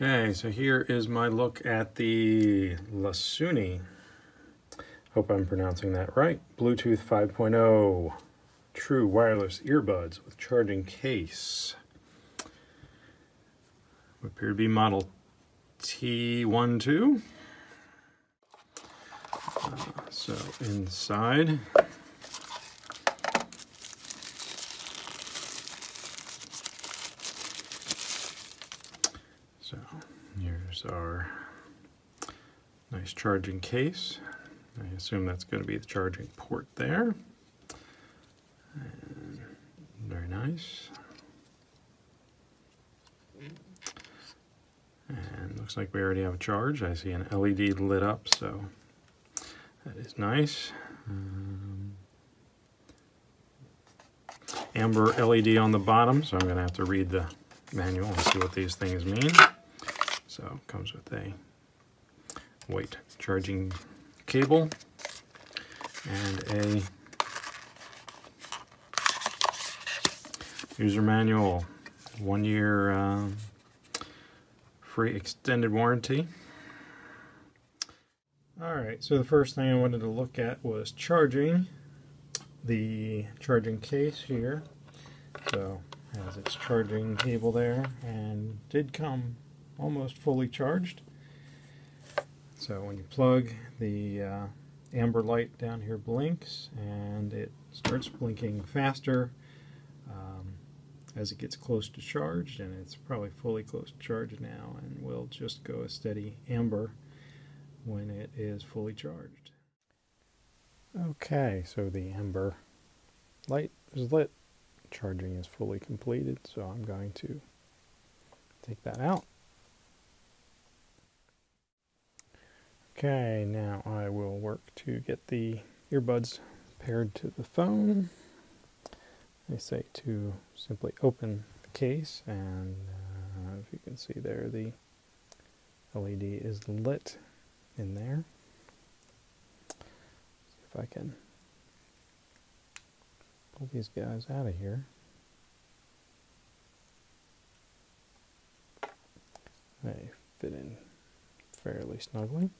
Okay, so here is my look at the Lasuney, hope I'm pronouncing that right, Bluetooth 5.0 true wireless earbuds with charging case. Appear to be model T12. So inside, so here's our nice charging case. I assume that's going to be the charging port there. And very nice. And looks like we already have a charge. I see an LED lit up, so that is nice. Amber LED on the bottom, so I'm going to have to read the manual and see what these things mean. So it comes with a white charging cable and a user manual, 1 year free extended warranty. Alright, so the first thing I wanted to look at was charging. The charging case here, so has its charging cable there and did come almost fully charged. So when you plug, the amber light down here blinks and it starts blinking faster as it gets close to charged, and it's probably fully close to charged now and will just go a steady amber when it is fully charged. Okay, so the amber light is lit, charging is fully completed, so I'm going to take that out. Okay, now I will work to get the earbuds paired to the phone. They say to simply open the case, and if you can see there, the LED is lit in there. See if I can pull these guys out of here. They fit in fairly snugly.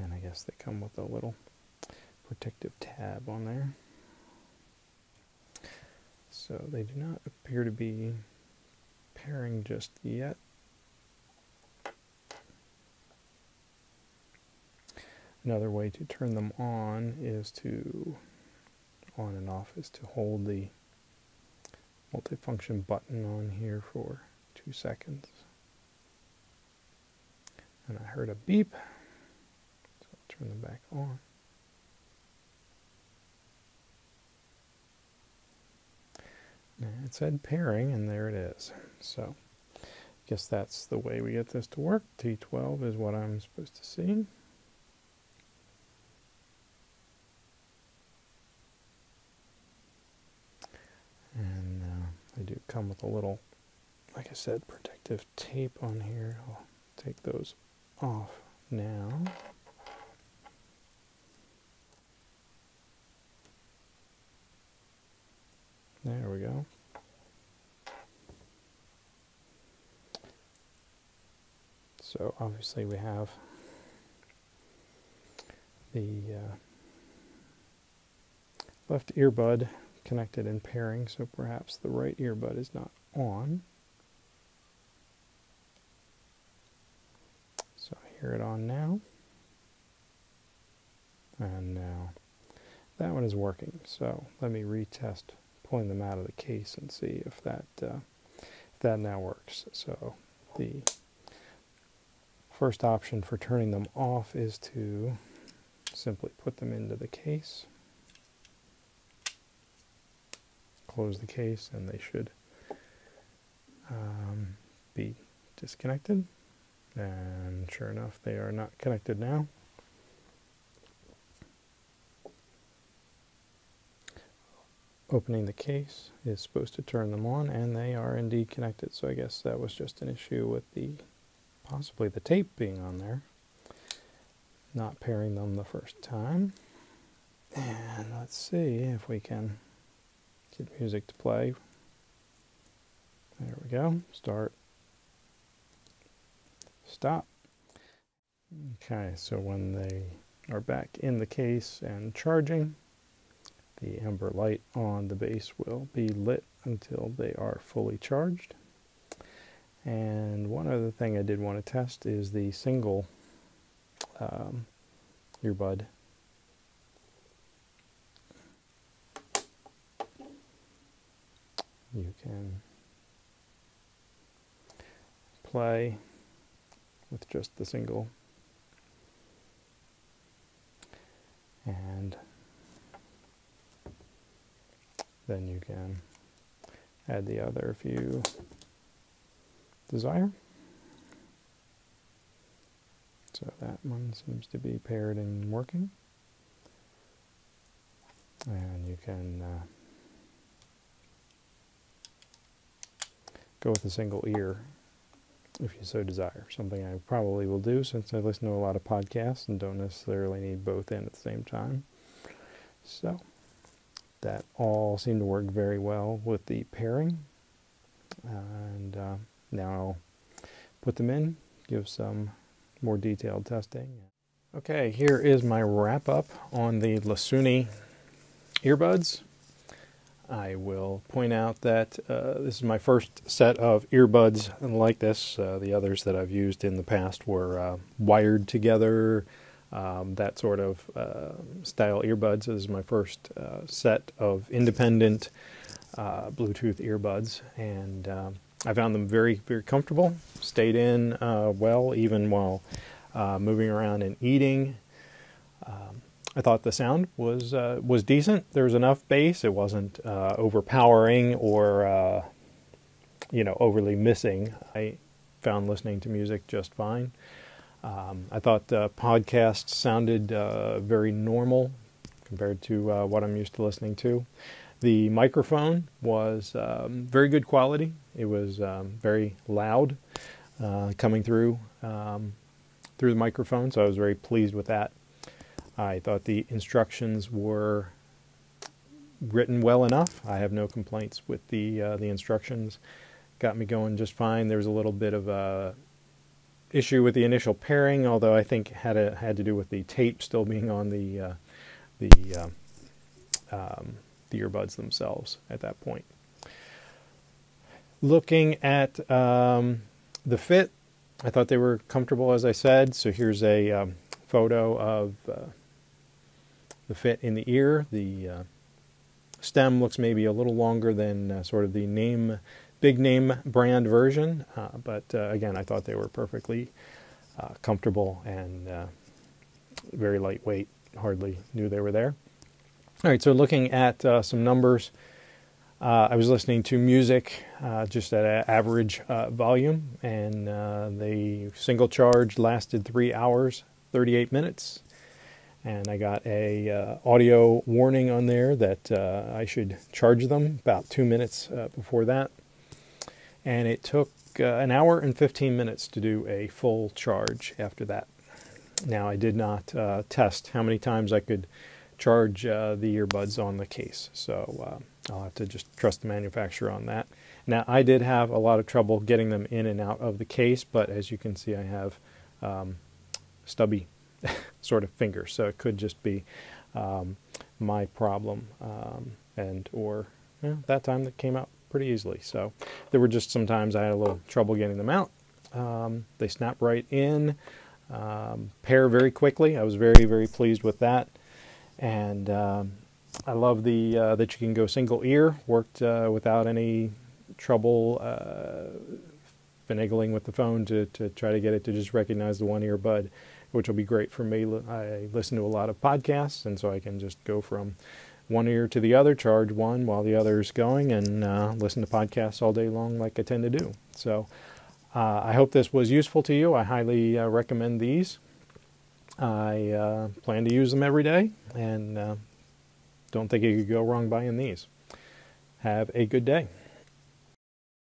And I guess they come with a little protective tab on there. So they do not appear to be pairing just yet. Another way to turn them on is to, on and off, is to hold the multifunction button on here for 2 seconds. And I heard a beep. Turn them back on. And it said pairing, and there it is. So, I guess that's the way we get this to work. T12 is what I'm supposed to see. And they do come with a little, like I said, protective tape on here. I'll take those off now. There we go. So obviously we have the left earbud connected in pairing, so perhaps the right earbud is not on. So I hear it on now. And now that one is working. So let me retest pulling them out of the case and see if that now works. So the first option for turning them off is to simply put them into the case, close the case, and they should be disconnected. And sure enough, they are not connected now. Opening the case is supposed to turn them on, and they are indeed connected. So I guess that was just an issue with possibly the tape being on there, not pairing them the first time. And let's see if we can Get music to play. There we go. Start. Stop. Okay, so when they are back in the case and charging, the amber light on the base will be lit until they are fully charged. And one other thing I did want to test is the single earbud. You can play with just the single, and then you can add the other if you desire. So that one seems to be paired and working, and you can go with a single ear if you so desire, something I probably will do since I listen to a lot of podcasts and don't necessarily need both in at the same time. So that all seemed to work very well with the pairing, and now I'll put them in, give some more detailed testing. Okay, here is my wrap up on the Lasuney earbuds. I will point out that this is my first set of earbuds like this. The others that I've used in the past were wired together, that sort of style earbuds. This is my first set of independent Bluetooth earbuds, and I found them very, very comfortable. Stayed in well even while moving around and eating. I thought the sound was decent. There was enough bass. It wasn't overpowering or overly missing. I found listening to music just fine. I thought the podcast sounded very normal compared to what I'm used to listening to. The microphone was very good quality. It was very loud coming through the microphone, so I was very pleased with that. I thought the instructions were written well enough. I have no complaints with the instructions. Got me going just fine. There was a little bit of a issue with the initial pairing, although I think had to do with the tape still being on the earbuds themselves at that point. Looking at the fit, I thought they were comfortable, as I said. So here's a photo of the fit in the ear. The stem looks maybe a little longer than sort of the big name brand version, but again, I thought they were perfectly comfortable and very lightweight. Hardly knew they were there. All right, so looking at some numbers, I was listening to music just at an average volume, and the single charge lasted 3 hours, 38 minutes. And I got a audio warning on there that I should charge them about 2 minutes before that. And it took an hour and 15 minutes to do a full charge after that. Now, I did not test how many times I could charge the earbuds on the case, so I'll have to just trust the manufacturer on that. Now, I did have a lot of trouble getting them in and out of the case, but as you can see, I have stubby sort of fingers, so it could just be my problem, or that time that came out pretty easily. So there were just sometimes I had a little trouble getting them out. They snap right in, pair very quickly. I was very, very pleased with that. And I love that you can go single ear. Worked without any trouble finagling with the phone to try to get it to just recognize the one earbud, which will be great for me. I listen to a lot of podcasts, and so I can just go from one ear to the other, charge one while the other is going, and listen to podcasts all day long like I tend to do. So I hope this was useful to you. I highly recommend these. I plan to use them every day, and don't think you could go wrong buying these. Have a good day.